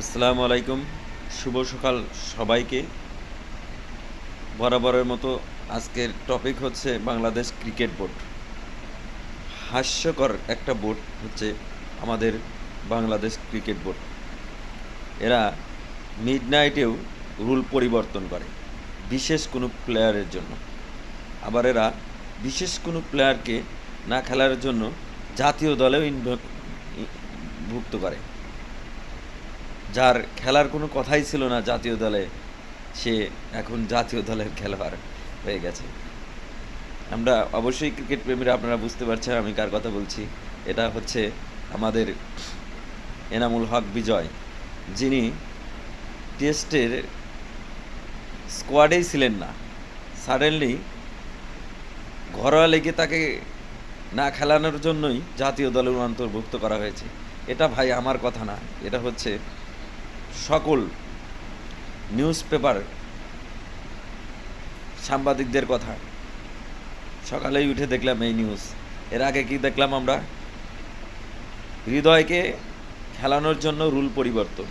আসসালামু আলাইকুম। শুভ সকাল সবাইকে। বরাবরের মতো আজকের টপিক হচ্ছে বাংলাদেশ ক্রিকেট বোর্ড। হাস্যকর একটা বোর্ড হচ্ছে আমাদের বাংলাদেশ ক্রিকেট বোর্ড। এরা মিডনাইটেও রুল পরিবর্তন করে বিশেষ কোনো প্লেয়ারের জন্য। আবার এরা বিশেষ কোনো প্লেয়ারকে না খেলার জন্য জাতীয় দলেও ভুক্ত করে। যার খেলার কোনো কথাই ছিল না জাতীয় দলে, সে এখন জাতীয় দলের খেলোয়াড় হয়ে গেছে। আমরা অবশ্যই ক্রিকেট প্রেমীরা আপনারা বুঝতে পারছেন আমি কার কথা বলছি। এটা হচ্ছে আমাদের এনামুল হক বিজয়, যিনি টেস্টের স্কোয়াডেই ছিলেন না। সাডেনলি ঘরোয়া লিগে তাকে না খেলানোর জন্যই জাতীয় দলে অন্তর্ভুক্ত করা হয়েছে। এটা ভাই আমার কথা না, এটা হচ্ছে সকল নিউজ পেপার সাংবাদিকদের কথা। সকালেই উঠে দেখলাম এই নিউজ। এর আগে কি দেখলাম আমরা? হৃদয়কে খেলানোর জন্য রুল পরিবর্তন।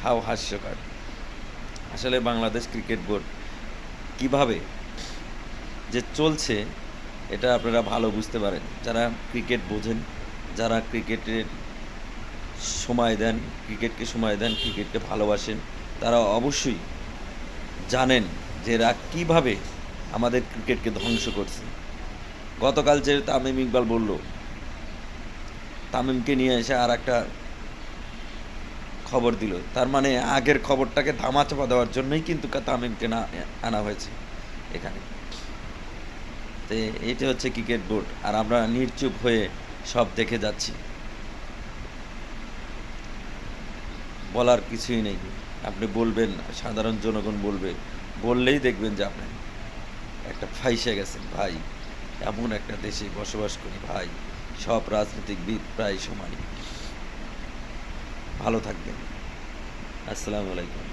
হাও হাস্যকর। আসলে বাংলাদেশ ক্রিকেট বোর্ড কিভাবে যে চলছে এটা আপনারা ভালো বুঝতে পারেন, যারা ক্রিকেট বোঝেন, যারা ক্রিকেটের সময় দেন, ক্রিকেটকে সময় দেন, ক্রিকেটকে ভালোবাসেন, তারা অবশ্যই জানেন যে এরা কীভাবে আমাদের ক্রিকেটকে ধ্বংস করছে। গতকাল যে তামিম ইকবাল বলল, তামিমকে নিয়ে এসে আর একটা খবর দিল, তার মানে আগের খবরটাকে ধামাচাপা দেওয়ার জন্যই কিন্তু তামিমকে না আনা হয়েছে এখানে। তো এটা হচ্ছে ক্রিকেট বোর্ড, আর আমরা নির্চুপ হয়ে সব দেখে যাচ্ছি। বলার কিছুই নেই। আপনি বলবেন, সাধারণ জনগণ বলবে, বললেই দেখবেন যে আপনি একটা ফাইসে গেছেন ভাই। এমন একটা দেশে বসবাস করি ভাই, সব রাজনীতিবিদ প্রায় সমানই। ভালো থাকবেন। আসসালামু আলাইকুম।